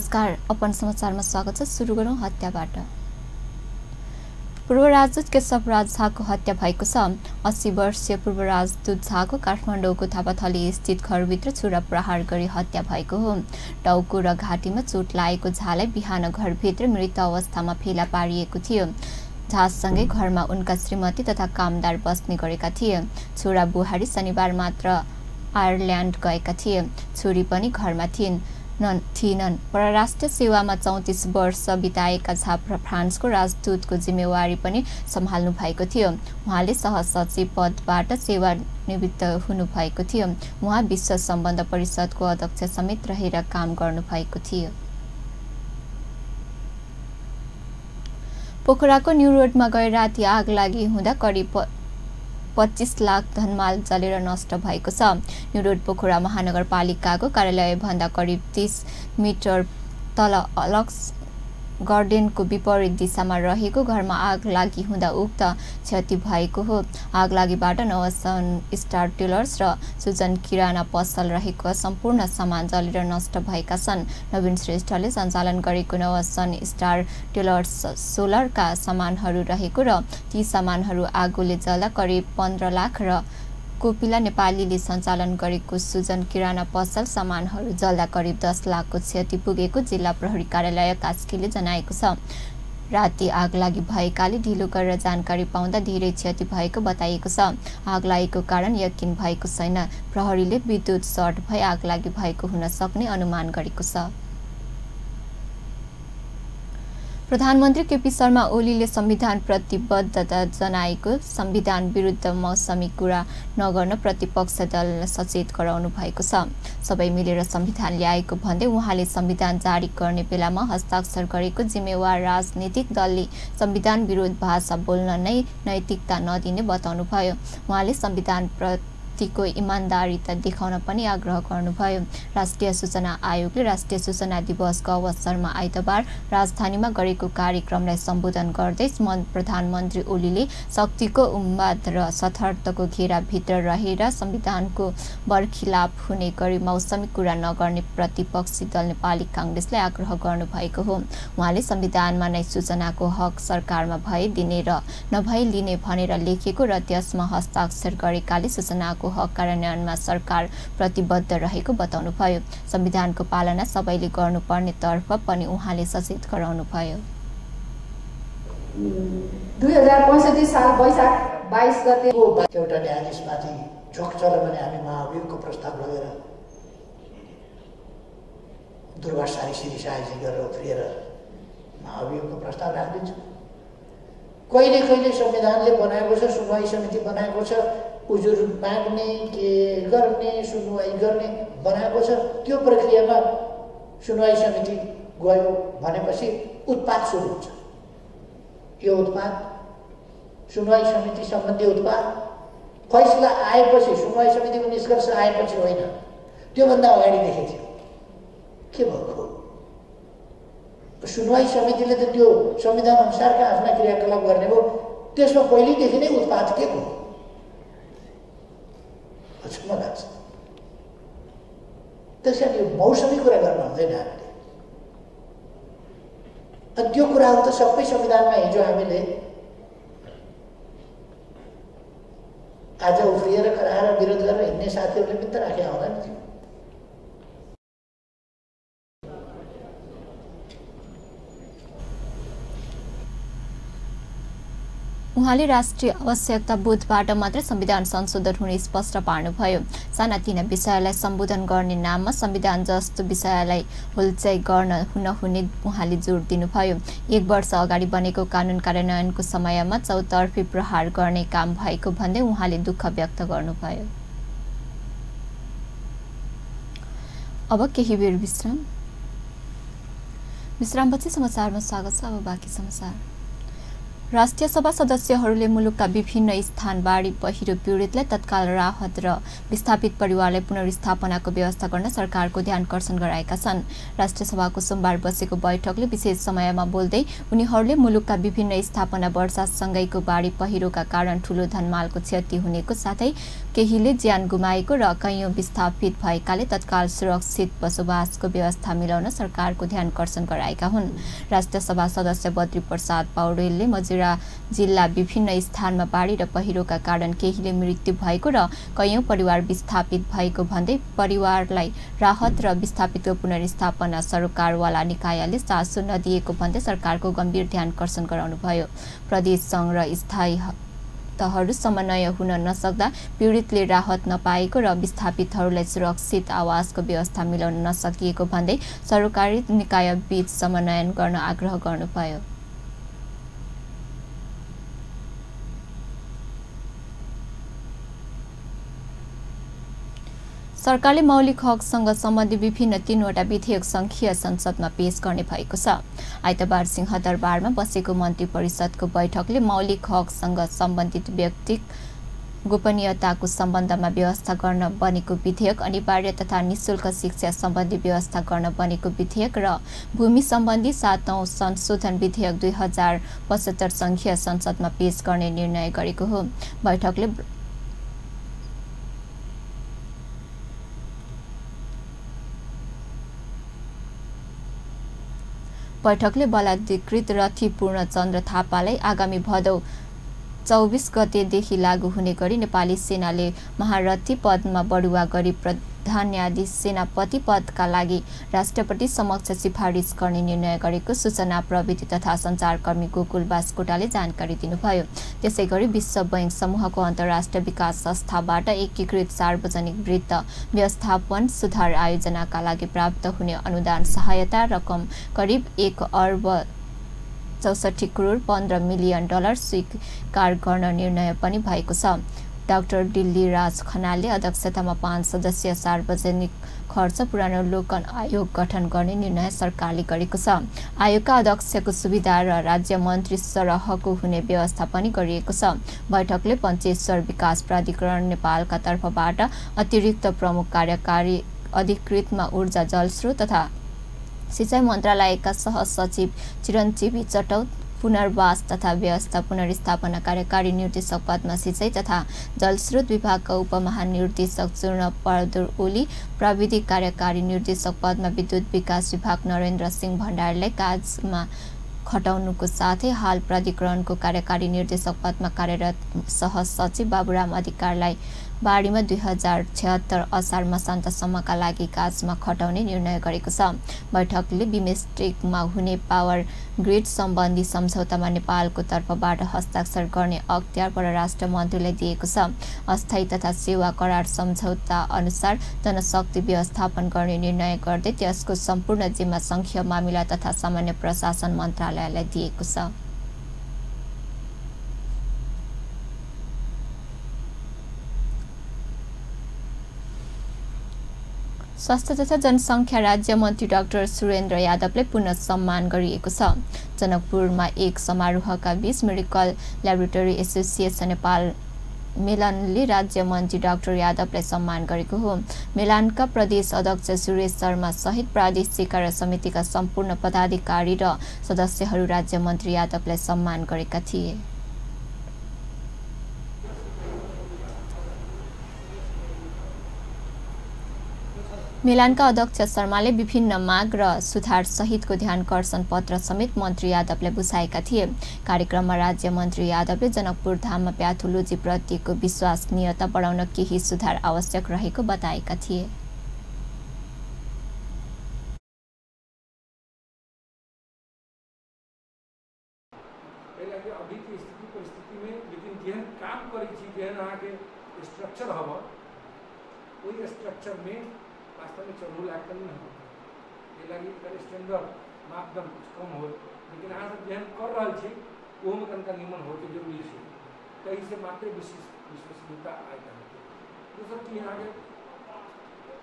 नमस्कार, अपन समाचारमा स्वागत छ। सुरु गरौँ हत्याबाट। पूर्व राजदूत केशवराज झाको हत्या भएको छ। 80 वर्षीय पूर्व राजदूत झाको काठमाडौँको थापाथली स्थित घरभित्र छुरा प्रहार गरी हत्या भएको हो। टाउको र घाँटीमा चोट लागेको झालाई बिहान घरभित्र मृत अवस्थामा फेला पारिएको थियो। झासँगै घरमा उनका श्रीमती तथा कामदार बस्ने गरेका थिए। छोरा बुहारी शनिबार मात्र आयरल्यान्ड गएका थिए। छोरी पनि घरमा थिएनन्। परराष्ट्र सेवामा 34 वर्ष बिताएका झा फ्रान्सको राजदूतको जिम्मेवारी पनि सम्हाल्नु भएको थियो। उहाँले सहसचिव पदबाट सेवानिवृत्त हुनुभएको थियो। उहाँ विश्व सम्बन्ध परिषदको अध्यक्ष समेत रहेर काम गर्नुभएको थियो। पोखराको न्यू रोडमा गए राति आग लागि हुँदा करिब 25 लाख धनमाल जलेर नष्ट भएको छ। न्यू रोड पोखरा महानगरपालिकाको कार्यालयभन्दा करिब 30 मिटर तल अलक्स गार्डनको विपरीत दिशामा रहेको घरमा आग लागि हुँदा उक्त क्षति भएको हो। आग लागिबाट नवसन स्टार टेलर्स र सुजन किराना पसल रहेको सम्पूर्ण सामान जलेर नष्ट भएका छन्। नवीन श्रेष्ठले सञ्चालन गरेको नवसन स्टार टेलर्स सोलरका सामानहरू रहेको र ती सामानहरू आगोले जल्दा करिब 15 लाख र कोपिला नेपालीले सञ्चालन गरेको सुजन किराना पसल सामानहरू जल्दा करिब 10 लाखको क्षति पुगेको जिल्ला प्रहरी कार्यालय कास्कीले जनाएको छ। राति आग लागि भएकाले ढिलो गरेर जानकारी पाउँदा धेरै क्षति भएको बताइएको छ। आग लागेको कारण यकिन भएको छैन। प्रहरीले विद्युत सर्ट भई आग लागि भएको हुन सक्ने अनुमान गरेको छ। प्रधानमन्त्री केपी शर्मा ओलीले संविधान प्रतिबद्धता जनाएको संविधान विरुद्ध मौसमी कुरा नगर्न प्रतिपक्ष दल सचेत गराउनु भएको छ। सबै मिलेर संविधान ल्याएको भन्दै उहाँले संविधान जारी गर्ने बेलामा हस्ताक्षर गरेको जिम्मेवार राजनीतिक दलले संविधान विरोध भाषा बोल्न नै नैतिकता नदिने बताउनुभयो। उहाँले संविधान को इमानदारिता देखाउन पनि आग्रह गर्नुभयो। राष्ट्रिय सूचना आयोगले राष्ट्रिय सूचना दिवसको अवसरमा आइतबार राजधानीमा गरेको कार्यक्रमलाई सम्बोधन गर्दै प्रधानमन्त्री ओलीले शक्तिको उन्माद र सशर्तको घेराभित्र रहेर संविधानको बरखिलाफ हुने गरी मौसमी कुरा नगर्ने प्रतिपक्षी दल नेपाली कांग्रेसलाई आग्रह गर्नुभएको हो। उहाँले संविधानमा नै सूचनाको हक सरकारमा भए दिने र नभए लिने भनेर लेखेको र त्यसमा हस्ताक्षर गरेकाले सूचनाको हक कार्यान्वयनमा सरकार प्रतिबद्ध रहेको बताउनुभयो। संविधानको पालना सबैले गर्नुपर्ने तर्फ पनि उहाँले सचेत गराउनुभयो। 2065 साल वैशाख 22 गतेको एउटा न्यायाधीशमाथि झोक चल्यो भने हामी महाभियोगको प्रस्ताव लगेर दुर्वासारी सिरिसाइजी गरेर उत्रिएर महाभियोगको प्रस्ताव राखिदिन्छौँ। कहिले संविधानले बनाएको छ, सुनवाई समिति बनाएको छ, उजुर माग्ने के गर्ने सुनवाई गर्ने बनाएको छ। त्यो प्रक्रियामा सुनवाई समिति गयो भनेपछि उत्पाद सुरु हुन्छ। यो उत्पाद सुनवाई समिति सम्बन्धी उत्पाद फैसला आएपछि, सुनवाई समितिको निष्कर्ष आएपछि होइन, त्योभन्दा अगाडिदेखि थियो। के भएको? सुनवाई समितिले त त्यो संविधान अनुसारका आफ्ना क्रियाकलाप गर्ने हो। त्यसमा पहिलेदेखि नै उत्पाद के हो अचम्म लाग्छ। त्यसैले यो मौसमी कुरा गर्न हुँदैन हामीले। अनि त्यो कुराहरू त सबै संविधानमा हिजो हामीले आज उफ्रिएर कराएर विरोध गरेर हिँड्ने साथीहरूले पनि त राखे आउँदैन थियो। उहाँले राष्ट्रिय आवश्यकता बोधबाट मात्र संविधान संशोधन हुने स्पष्ट पार्नुभयो। सानातिना विषयलाई सम्बोधन गर्ने नाममा संविधान जस्तो विषयलाई होल्चाइ गर्न नहुने उहाँले जोड दिनुभयो। 1 वर्ष अगाडि बनेको कानुन कार्यान्वयनको समयमा चौतर्फी प्रहार गर्ने काम भएको भन्दै उहाँले दुःख व्यक्त गर्नुभयो। अब केही बेर विश्रामपछि समाचारमा स्वागत छ। अब बाँकी समाचार। राष्ट्रिय सभा सदस्यहरूले मुलुकका विभिन्न स्थान बाढी पहिरो पीडितलाई तत्काल राहत र विस्थापित परिवारलाई पुनर्स्थापनाको व्यवस्था गर्न सरकारको ध्यानकर्षण गराएका छन्। राष्ट्रिय सभाको सोमबार बसेको बैठकले विशेष समयमा बोल्दै उनीहरूले मुलुकका विभिन्न स्थापना वर्षासँगैको बाढी पहिरोका कारण ठूलो धनमालको क्षति हुनेको साथै केहीले ज्यान गुमाएको र कैयौं विस्थापित भएकाले तत्काल सुरक्षित बसोबासको व्यवस्था मिलाउन सरकारको ध्यानकर्षण गराएका हुन्। राष्ट्रिय सभा सदस्य बद्री प्रसाद पौडेलले मजुरा जिल्ला विभिन्न स्थानमा बाढी र पहिरोका कारण केहीले मृत्यु भएको र कैयौं परिवार विस्थापित भएको भन्दै परिवारलाई राहत र विस्थापितको पुनर्स्थापना सरकारवाला निकायले चासो नदिएको भन्दै सरकारको गम्भीर ध्यानकर्षण गराउनुभयो। प्रदेश संघ र स्थायी तहहरू समन्वय हुन नसक्दा पीडितले राहत नपाएको र विस्थापितहरूलाई सुरक्षित आवासको व्यवस्था मिलाउन नसकिएको भन्दै सरकारी निकाय बीच समन्वयन गर्न आग्रह गर्नुभयो। सरकारले मौलिक हकसँग सम्बन्धित विभिन्न 3वटा विधेयक संघीय संसदमा पेश गर्ने भएको छ। आइतबार सिंहदरबारमा बसेको मन्त्री परिषदको बैठकले मौलिक हकसँग सम्बन्धित व्यक्तिक गोपनीयताको सम्बन्धमा व्यवस्था गर्न बनेको विधेयक, अनिवार्य तथा निशुल्क शिक्षा सम्बन्धी व्यवस्था गर्न बनेको विधेयक र भूमि सम्बन्धी 7औं संशोधन विधेयक 2075 संघीय संसदमा पेश गर्ने निर्णय गरेको हो। बैठकले बलाधिकृत रथी पूर्णचन्द्र थापालाई आगामी भदौ 24 गतेदेखि लागू हुने गरी नेपाली सेनाले महारथी पदमा बढुवा गरी प्रधान्याधीश सेनापति पदका लागि राष्ट्रपति समक्ष सिफारिस गर्ने निर्णय गरेको सूचना प्रविधि तथा सञ्चारकर्मी गोकुल बास्कोटाले जानकारी दिनुभयो। त्यसैगरी विश्व बैंक समूहको अन्तर्राष्ट्रिय विकास संस्थाबाट एकीकृत सार्वजनिक वित्त व्यवस्थापन सुधार आयोजनाका लागि प्राप्त हुने अनुदान सहायता रकम करिब 1 अर्ब 64 करोड 15 मिलियन डलर स्वीकार गर्न निर्णय पनि भएको छ। डाक्टर दिल्ली राज खनालले अध्यक्षतामा 5 सदस्यीय सार्वजनिक खर्च पुनरावलोकन आयोग गठन गर्ने निर्णय सरकारले गरेको छ। आयोगका अध्यक्षको सुविधा र राज्य मन्त्री सरहको हुने व्यवस्था पनि गरिएको छ। बैठकले पञ्चेश्वर विकास प्राधिकरण नेपालका तर्फबाट अतिरिक्त प्रमुख कार्यकारी अधिकृतमा ऊर्जा जलस्रोत तथा सिंचाई मन्त्रालयका सहसचिव चिरञ्जीवी चटौत, पुनर्वास तथा व्यवस्था पुनर्स्थापना कार्यकारी निर्देशक पदमा सिंचाई तथा जलस्रोत विभागका उपमहानिर्देशक चूर्ण बहादुर ओली, प्राविधिक कार्यकारी निर्देशक पदमा विद्युत विकास विभाग नरेन्द्र सिंह भण्डारीलाई काजमा खटाउनुको साथै हाल प्राधिकरणको कार्यकारी निर्देशक पदमा कार्यरत सहसचिव बाबुराम अधिकारीलाई बाढीमा 2076 असार मसान्तसम्मका लागि काजमा खटाउने निर्णय गरेको छ। बैठकले बिमस्टेकमा हुने पावर ग्रिड सम्बन्धी सम्झौतामा नेपालको तर्फबाट हस्ताक्षर गर्ने अख्तियार परराष्ट्र मन्त्रीलाई दिएको छ। अस्थायी तथा सेवा करार सम्झौता अनुसार जनशक्ति व्यवस्थापन गर्ने निर्णय गर्दै त्यसको सम्पूर्ण जिम्मा संघीय मामिला तथा सामान्य प्रशासन मन्त्रालयलाई दिएको छ। स्वास्थ्य तथा जनसङ्ख्या राज्य मन्त्री डाक्टर सुरेन्द्र यादवले पुनः सम्मान गरिएको छ। जनकपुरमा एक समारोहका बीच मेडिकल ल्याबोरेटरी एसोसिएसन नेपाल मेलानले राज्य मन्त्री डाक्टर यादवलाई सम्मान गरेको हो। मेलानका प्रदेश अध्यक्ष सुरेश शर्मा सहित प्रादेशिक कार्य समितिका सम्पूर्ण पदाधिकारी र सदस्यहरू राज्य मन्त्री यादवलाई सम्मान गरेका थिए। मेलानका अध्यक्ष शर्माले विभिन्न माग र सुधार सहितको ध्यानकर्षण पत्र समेत मन्त्री यादवलाई बुझाएका थिए। कार्यक्रममा राज्य मन्त्री यादवले जनकपुर धाममा प्याथोलोजी प्रतिको विश्वसनीयता बढाउन केही सुधार आवश्यक रहेको बताएका थिए। वास्तव में चलू लागत नहीं होता ये लगी कर स्टैंडर्ड मापदंड कम हो, लेकिन अहाँ सब जेहन कर रहा छी वो में कनका निमन हो के जरूरी है। कहीं से मात्र विश्वसनीयता आएगा। दूसरा कि यहाँ के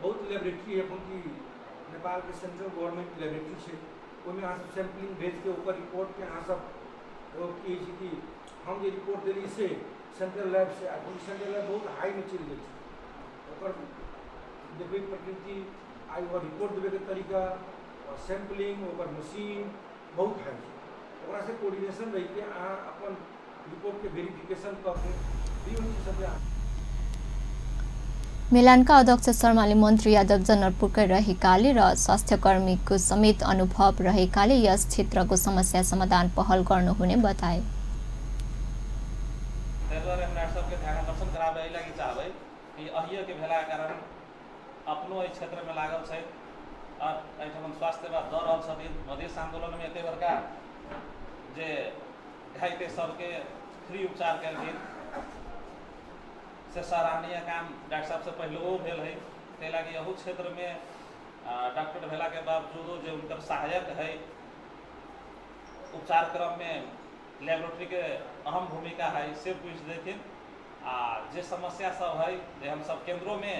बहुत लेबोरेटरी है क्योंकि नेपाल के सेंट्रल गवर्नमेंट लेबोरेटरी है, उसमें अहाँ सब सैंपलिंग भेज के ऊपर रिपोर्ट के अहाँ सब वो की कि हम जो रिपोर्ट दिली से सेंट्रल लैब से आज सेंट्रल लैब बहुत हाई में चल गई और देखिए प्रकृति आई वो रिपोर्ट देवे के तरीका और सैंपलिंग और मशीन बहुत हाई है से कोऑर्डिनेशन रही के अपन रिपोर्ट के वेरिफिकेशन करके मेलानका अध्यक्ष शर्माले मन्त्री यादव जनरपुरकै रहेकाले र स्वास्थ्यकर्मीको समेत अनुभव रहेकाले यस क्षेत्रको समस्या समाधान पहल गर्नुहुने बताए। अपनो एहि क्षेत्र में लागल छै और एहिठाम स्वास्थ्य सेवा दऽ रहल छथिन। मधेश आंदोलन में एते बड़का जे घायते सबके फ्री उपचार कयल गेल से सराहनीय काम डॉक्टर साहब से पहले भेल है। ताहि लागी अहू क्षेत्र में डॉक्टर भेला के बावजूदो जे उनकर सहायक है उपचार क्रम में लेबोरेटरी के अहम भूमिका है से पूछ देथिन। आ जे समस्या सब है जे हम सब केंद्रों में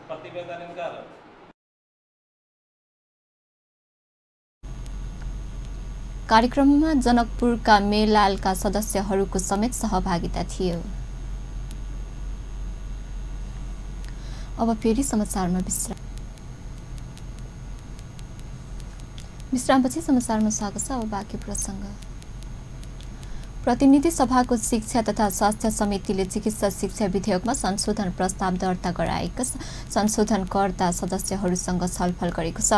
प्रतिवेदन इनकर कार्यक्रममा जनकपुरका मेलालका सदस्यहरूको समेत सहभागिता थियो। अब फेरि समाचारमा विश्रामपछि समाचारमा स्वागत छ। अब बाँकी प्रसंग। प्रतिनिधि सभाको शिक्षा तथा स्वास्थ्य समितिले चिकित्सा शिक्षा विधेयकमा संशोधन प्रस्ताव दर्ता गराएका संशोधनकर्ता सदस्यहरूसँग छलफल गरेको छ।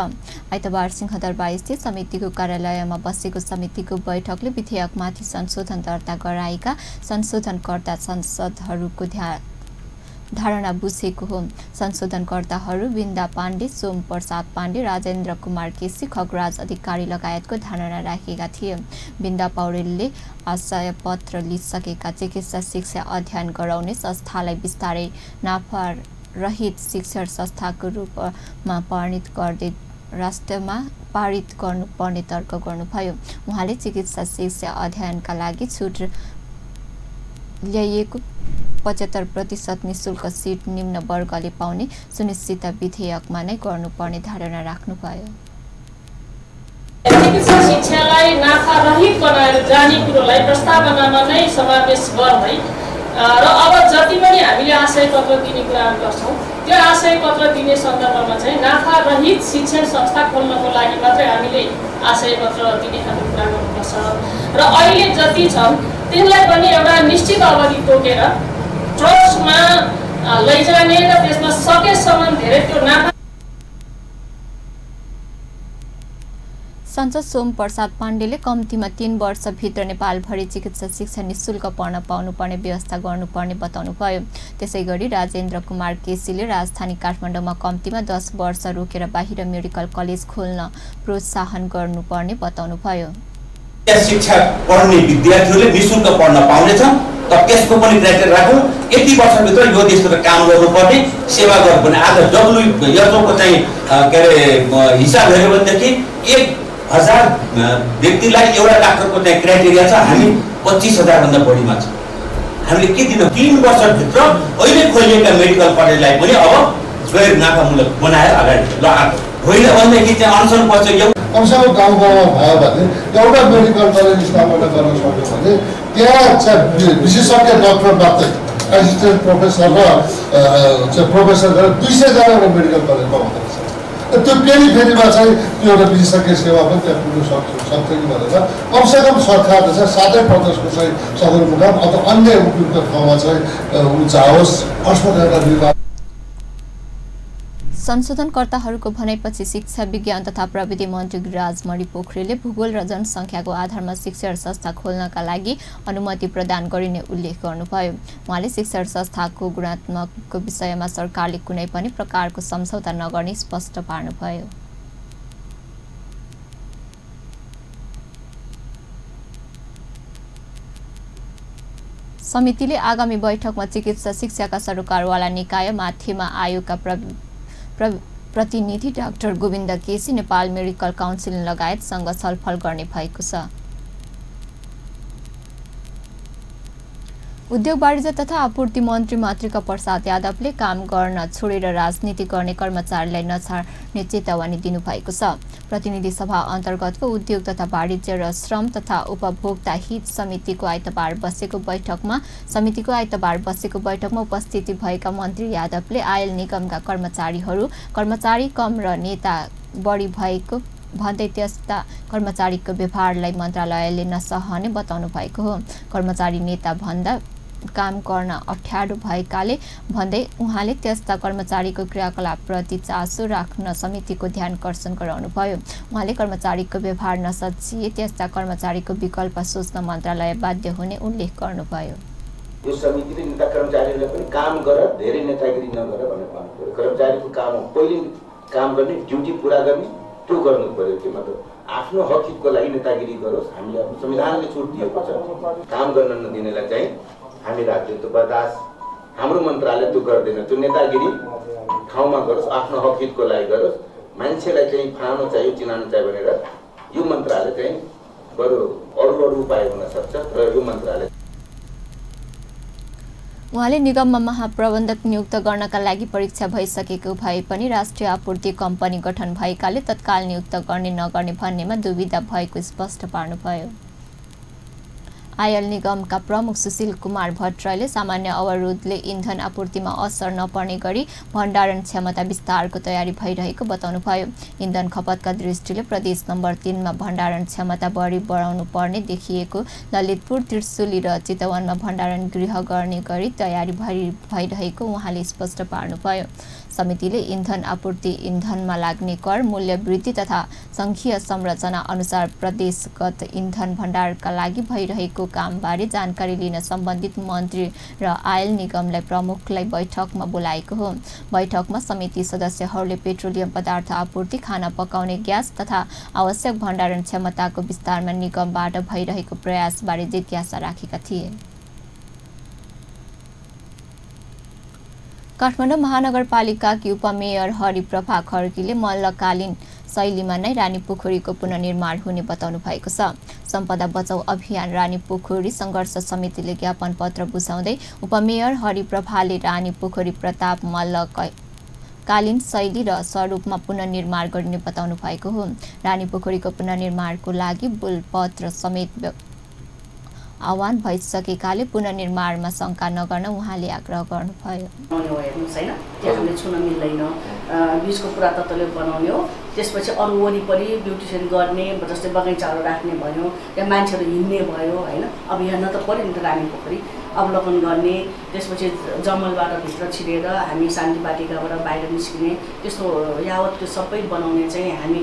आइतबार सिंहदरबार स्थित समितिको कार्यालयमा बसेको समितिको बैठकले विधेयकमाथि संशोधन दर्ता गराएका संशोधनकर्ता सांसदहरूको धारणा बुझेको हो। संशोधनकर्ताहरू बिन्दा पाण्डे, सोम प्रसाद पाण्डे, राजेन्द्र कुमार केसी, खगराज अधिकारी लगायतको धारणा राखेका थिए। बिन्दा पौडेलले आशय पत्र लिइसकेका चिकित्सा शिक्षा अध्ययन गराउने संस्थालाई बिस्तारै नाफा रहित शिक्षण संस्थाको रूपमा परिणत गर्दै राष्ट्रमा पारित गर्नुपर्ने तर्क गर्नुभयो। उहाँले चिकित्सा शिक्षा अध्ययनका लागि छुट ल्याइएको 75% निःशुल्क सिट निम्न वर्गले पाउने सुनिश्चित विधेयकमा नै गर्नुपर्ने धारणा राख्नुभयो। चिकित्सा शिक्षालाई नाफा रहित बनाएर जाने कुरोलाई प्रस्तावनामा नै समावेश गर्दै र अब जति पनि हामीले आशय पत्र दिने कुराहरू गर्छौं त्यो आशय पत्र दिने सन्दर्भमा चाहिँ नाफा रहित शिक्षण संस्था खोल्नको लागि मात्रै हामीले आशय पत्र दिने खालको कुरा गर्नुपर्छ। र अहिले जति छन् त्यसलाई पनि एउटा निश्चित अवधि तोकेर ट्रस्टमा लैजाने र त्यसमा सकेसम्म धेरै त्यो नाफा। सांसद सोम प्रसाद पाण्डेले कम्तीमा 3 वर्षभित्र नेपालभरि चिकित्सा शिक्षा निःशुल्क पढ्न पाउनुपर्ने व्यवस्था गर्नुपर्ने बताउनुभयो। त्यसैगरी राजेन्द्र कुमार केसीले राजधानी काठमाडौँमा कम्तीमा 10 वर्ष रोकेर बाहिर मेडिकल कलेज खोल्न प्रोत्साहन गर्नुपर्ने बताउनुभयो। शिक्षा पढ्ने विद्यार्थीहरूले निःशुल्क पढ्न पाउनेछन् तर त्यसको पनि क्राइटेरिया राखौँ। यति वर्षभित्र यो देशको काम गर्नुपर्ने सेवा गर्नुपर्ने। आज WHO को चाहिँ के अरे हिसाब हेर्यो भनेदेखि 1000 व्यक्तिलाई एउटा डाक्टरको चाहिँ क्राइटेरिया छ। हामी 25,000 भन्दा बढीमा छ। हामीले के दिनु 3 वर्षभित्र अहिले खोलिएका मेडिकल कलेजलाई पनि अब गैर नाफामूलक बनाएर अगाडि होइन भनेदेखि चाहिँ अनसन पछि कमसेकम गाउँमा भयो भने एउटा मेडिकल कलेज स्थापना गर्न सक्यो भने त्यहाँ विशेषज्ञ डाक्टर मात्रै एसिस्टेन्ट प्रोफेसर र प्रोफेसर गरेर 200 जनाको मेडिकल कलेजमा हुँदछ। त्यो पेरिफेरीमा चाहिँ त्यो एउटा विशेषज्ञ सेवा पनि त्यहाँ पुग्न सक्छ कि भनेर कमसेकम सरकारले चाहिँ 7 प्रदेशको चाहिँ सदरमुकाम अथवा अन्य उपयुक्त ठाउँमा चाहिँ जाओस् अस्पतालका निर्माण। संशोधनकर्ताहरूको भनाइपछि शिक्षा विज्ञान तथा प्रविधि मन्त्री गिरिराज पोखरेलले भूगोल र जनसङ्ख्याको आधारमा शिक्षण संस्था खोल्नका लागि अनुमति प्रदान गरिने उल्लेख गर्नुभयो। उहाँले शिक्षण संस्थाको गुणात्मकको विषयमा सरकारले कुनै पनि प्रकारको सम्झौता नगर्ने स्पष्ट पार्नुभयो। समितिले आगामी बैठकमा चिकित्सा शिक्षाका सरकारवाला निकाय माथिमा आयोगका प्रतिनिधि doctor Govind KC, Nepal medical council लगायतसँग छलफल गर्ने भएको छ। उद्योग वाणिज्य तथा आपूर्ति मन्त्री मातृका प्रसाद यादवले काम गर्न छोडेर राजनीति गर्ने कर्मचारीलाई नछाड्ने चेतावनी दिनुभएको छ। प्रतिनिधि सभा अन्तर्गतको उद्योग तथा वाणिज्य र श्रम तथा उपभोक्ता हित समितिको आइतबार बसेको बैठकमा उपस्थिति भएका मन्त्री यादवले आयल निगमका कर्मचारी कम र नेता बढी भएको भन्दै त्यस्ता कर्मचारीको व्यवहारलाई मन्त्रालयले नसहने बताउनु भएको हो। कर्मचारी नेता भन्दा काम गर्न अप्ठ्यारो भएकाले भन्दै उहाँले त्यस्ता कर्मचारीको क्रियाकलापप्रति चासो राख्न समितिको ध्यान आकर्षण गराउनुभयो। उहाँले कर्मचारीको व्यवहार नसचिए त्यस्ता कर्मचारीको विकल्प सोच्न मन्त्रालय बाध्य हुने उल्लेख गर्नुभयो। यो समितिले नेता कर्मचारीलाई पनि काम गर, धेरै नेतागिरी नगर भनेर भन्नुपर्यो। कर्मचारीको काम हो पहिले काम गर्ने, ड्युटी पुरा गर्ने, त्यो गर्नु पर्यो। त्यो मतलब आफ्नो हक हितको लागि नेतागिरी गरोस्। हामीले आफ्नो संविधानले छुट दिएको छ, काम गर्न नदिनेलाई चाहिँ हामी राज्य त्यो बर्दाश्त, हाम्रो मन्त्रालय त्यो गर्दैन। त्यो नेतागिरी ठाउँमा गरोस्, आफ्नो हक हितको लागि गरोस्। मान्छेलाई चाहिँ फलाउन चाहियो, चिनाउन चाहियो भनेर यो मन्त्रालय चाहिँ बरु अरू उपाय हुन सक्छ र यो मन्त्रालय। उहाँले निगममा महाप्रबन्धक नियुक्त गर्नका लागि परीक्षा भइसकेको भए पनि राष्ट्रिय आपूर्ति कम्पनी गठन भएकाले तत्काल नियुक्त गर्ने नगर्ने भन्नेमा दुविधा भएको स्पष्ट पार्नुभयो। आयल निगमका प्रमुख सुशील कुमार भट्टराईले सामान्य अवरोधले इन्धन आपूर्तिमा असर नपर्ने गरी भण्डारण क्षमता विस्तारको तयारी भइरहेको बताउनुभयो। इन्धन खपतका दृष्टिले प्रदेश नम्बर 3 मा भण्डारण क्षमता बढी बढाउनु पर्ने देखिएको ललितपुर, त्रिशुली र चितवनमा भण्डारण गृह गर्ने गरी तयारी भइरहेको उहाँले स्पष्ट पार्नुभयो। समितिले इन्धन आपूर्ति, इन्धनमा लाग्ने कर, मूल्य वृद्धि तथा सङ्घीय संरचना अनुसार प्रदेशगत इन्धन भण्डारका लागि भइरहेको कामबारे जानकारी लिन सम्बन्धित मन्त्री र आयल निगमलाई प्रमुखलाई बैठकमा बोलाएको हो। बैठकमा समिति सदस्यहरूले पेट्रोलियम पदार्थ आपूर्ति, खाना पकाउने ग्यास तथा आवश्यक भण्डारण क्षमताको विस्तारमा निगमबाट भइरहेको प्रयासबारे जिज्ञासा राखेका थिए। काठमाडौँ महानगरपालिकाकी उपमेयर हरिप्रभा खड्कीले मल्लकालीन शैलीमा नै रानीपोखरीको पुनर्निर्माण हुने बताउनु भएको छ। सम्पदा बचाउ अभियान रानीपोखरी सङ्घर्ष समितिले ज्ञापन पत्र बुझाउँदै उपमेयर हरिप्रभाले रानीपोखरी प्रताप मल्लकालीन शैली र स्वरूपमा पुनर्निर्माण गरिने बताउनु भएको हो। रानीपोखरीको पुनर्निर्माणको लागि बुलपत्र समेत आह्वान भइसकेकाले पुनर्निर्माणमा शङ्का नगर्न उहाँले आग्रह गर्नुभयो। हामीले छुन मिल्दैन, बीचको पुरातत्वले बनाउने हो। त्यसपछि अरू वरिपरि ब्युटिसियन गर्ने, जस्तै बगैँचाहरू राख्ने भयो, त्यहाँ मान्छेहरू हिँड्ने भयो होइन। अब यहाँ न त पऱ्यो नि त रानीपोखरी अवलोकन गर्ने, त्यसपछि जङ्गलबाट भित्र छिरेर हामी शान्ति बाटिकाबाट बाहिर निस्किने, त्यस्तो यावत त्यो सबै बनाउने चाहिँ हामी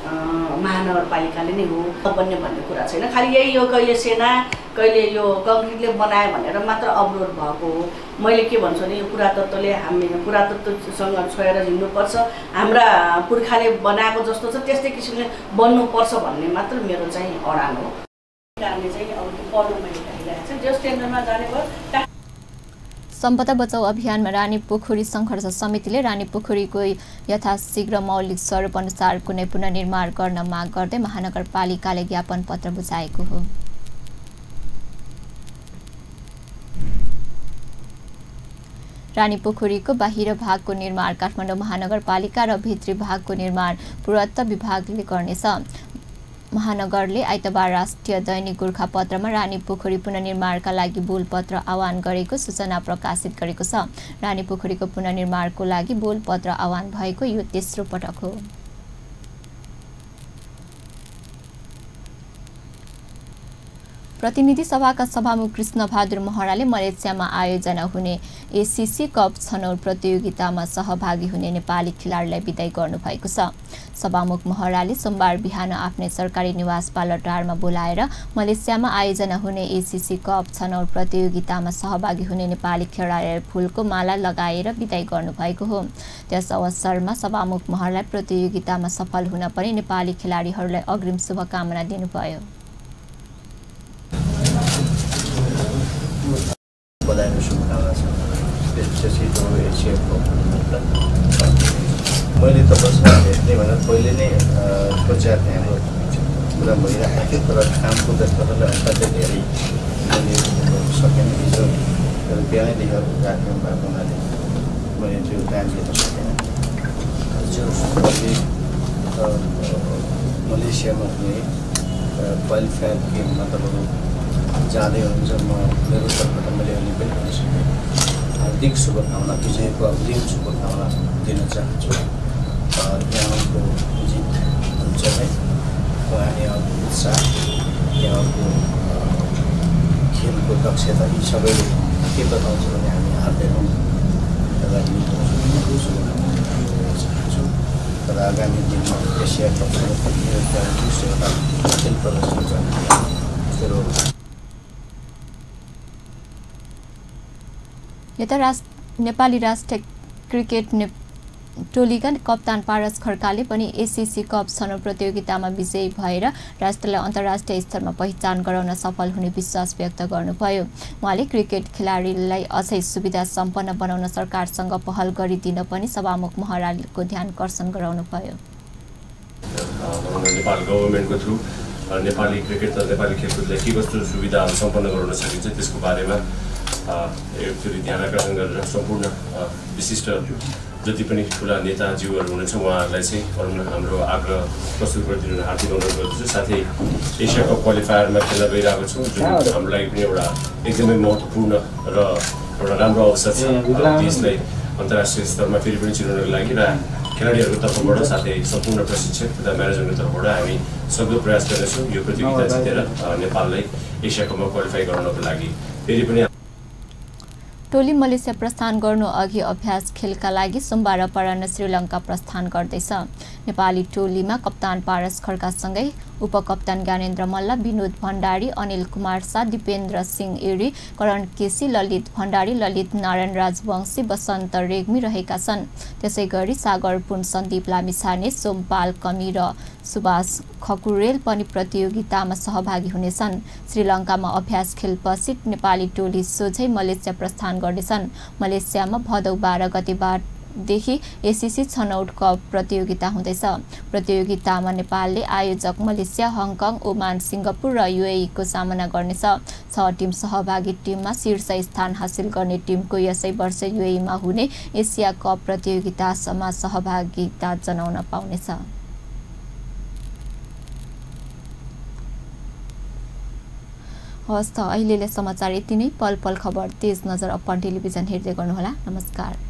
महानगरपालिकाले नै हो बन्ने भन्ने कुरा छैन। खालि यही यो कहिले सेना कहिले यो कङ्क्रिटले बनायो भनेर मात्र अवरोध भएको हो। मैले के भन्छु भने यो पुरातत्वले हामी पुरातत्वसँग छोएर हिँड्नुपर्छ, हाम्रा पुर्खाले बनाएको जस्तो छ त्यस्तै किसिमले बन्नुपर्छ भन्ने मात्र मेरो चाहिँ अडान हो। कारणले चाहिँ अब पढ्नु मैले भइरहेको छ जस टेन्डरमा जाने भयो। सम्पदा बचाउ अभियानमा रानीपोखरी सङ्घर्ष समितिले रानीपोखरीको यथाशीघ्र मौलिक स्वरूप अनुसार कुनै पुनर्निर्माण गर्न माग गर्दै महानगरपालिकाले ज्ञापन पत्र बुझाएको हो। रानीपोखरीको बाहिर भागको निर्माण काठमाडौँ महानगरपालिका र भित्री भागको निर्माण पुरातत्व विभागले गर्नेछ। महानगरले आइतबार राष्ट्रिय दैनिक गोर्खापत्रमा रानीपोखरी पुनर्निर्माणका लागि बोलपत्र आह्वान गरेको सूचना प्रकाशित गरेको छ। रानीपोखरीको पुनर्निर्माणको लागि बोलपत्र आह्वान भएको यो तेस्रो पटक हो। प्रतिनिधि सभाका सभामुख कृष्णबहादुर महराले मलेसियामा आयोजना हुने एसीसी कप छनौट प्रतियोगितामा सहभागी हुने नेपाली खेलाडीलाई बिदाई गर्नुभएको छ। सभामुख महराले सोमबार बिहान आफ्नै सरकारी निवास बालटारमा बोलाएर मलेसियामा आयोजना हुने एसीसी कप छनौट प्रतियोगितामा सहभागी हुने नेपाली खेलाडीलाई फूलको माला लगाएर बिदाई गर्नुभएको हो। त्यस अवसरमा सभामुख महराले प्रतियोगितामा सफल हुन पनि नेपाली खेलाडीहरूलाई अग्रिम शुभकामना दिनुभयो। बधाई शुभकामना छ। त्यसपछि जो एसिया मैले तपाईँसँग भेट्ने भनेर पहिले नै सोचेको थिएँ, हाम्रो कुरा भइरहेको थियो, तर कामको व्यस्तताले असाध्यै धेरै मैले सकेन। बिहानैदेखि कार्यक्रम भएको हुनाले मैले त्यो टाइम दिन सकेन। मलेसियामा हुने क्वालिफायर गेम मतलब जाँदै हुनुहुन्छ। म मेरो तर्फबाट मैले अहिले पनि भन्न सकेँ हार्दिक शुभकामना, विजयको अग्रिम शुभकामना दिन चाहन्छु। यहाँको जित हुन्छ है, यहाँको उत्साह, यहाँको खेलको दक्षता यी सबैले के बताउँछ भने हामी हार्दैनौँ र शुभकामना दिन चाहन्छु। तर आगामी दिनमा एसिया कपमा खेल प्रदर्शन गर्ने यता नेपाली राष्ट्रिय क्रिकेट टोलीका कप्तान पारस खड्काले पनि एसीसी कप छनौट प्रतियोगितामा विजयी भएर राष्ट्रलाई अन्तर्राष्ट्रिय स्तरमा पहिचान गराउन सफल हुने विश्वास व्यक्त गर्नुभयो। उहाँले क्रिकेट खेलाडीलाई अझै सुविधा सम्पन्न बनाउन सरकारसँग पहल गरिदिन पनि सभामुख महराको ध्यान आकर्षण गराउनुभयो। नेपाल गभर्नमेन्टको थ्रु नेपाली क्रिकेट र नेपाली खेलकुदलाई के कस्तो सुविधाहरू सम्पन्न गराउन सकिन्छ त्यसको बारेमा एकचोटि ध्यान आकर्षण गरेर सम्पूर्ण विशिष्ट जति पनि ठुला नेताज्यूहरू हुनुहुन्छ उहाँहरूलाई चाहिँ हाम्रो आग्रह प्रस्तुत गरिदिनु हार्दिक अनुरोध गर्दछु। साथै एसिया कप क्वालिफायरमा खेल्न गइरहेको छौँ, जुन हाम्रो लागि पनि एउटा एकदमै महत्त्वपूर्ण र एउटा राम्रो अवसर छ देशलाई अन्तर्राष्ट्रिय स्तरमा फेरि पनि चिनाउनको लागि। र खेलाडीहरूको तर्फबाट साथै सम्पूर्ण प्रशिक्षक तथा म्यानेजमेन्टको तर्फबाट हामी सक्दो प्रयास गर्नेछौँ यो प्रतियोगिता जितेर नेपाललाई एसिया कपमा क्वालिफाई गराउनको लागि। फेरि पनि टोली मलेसिया प्रस्थान गर्नु अघि अभ्यास खेलका लागि सोमबार अपराह्न श्रीलङ्का प्रस्थान गर्दैछ। नेपाली टोलीमा कप्तान पारस खड्कासँगै उपकप्तान ज्ञानेन्द्र मल्ल, विनोद भण्डारी, अनिल कुमार शाह, दिपेन्द्र सिंह एरी, करण केसी, ललित भण्डारी, ललित नारायण राजवंशी, बसन्त रेग्मी रहेका छन्। त्यसै गरी सागर पुन, सन्दीप लामिछाने, सोमपाल कमी र सुभाष खकुरेल पनि प्रतियोगितामा सहभागी हुनेछन्। श्रीलङ्कामा अभ्यास खेलपछि नेपाली टोली सोझै मलेसिया प्रस्थान गर्नेछन्। मलेसियामा भदौ 12 गतेदेखि एसीसी छनौट कप प्रतियोगिता हुँदैछ। प्रतियोगितामा नेपालले आयोजक मलेसिया, हङकङ, ओमान, सिङ्गापुर र यूएई को सामना गर्नेछ। 6 टिम सहभागी टिममा शीर्ष स्थान हासिल गर्ने टिमको यसै वर्ष यूएईमा हुने एसिया कप प्रतियोगितामा सहभागिता जनाउन पाउनेछ। हवस् त अहिलेलाई समाचार यति नै। पल पल खबर तेज नजर अपन टेलिभिजन हेर्दै गर्नुहोला। नमस्कार।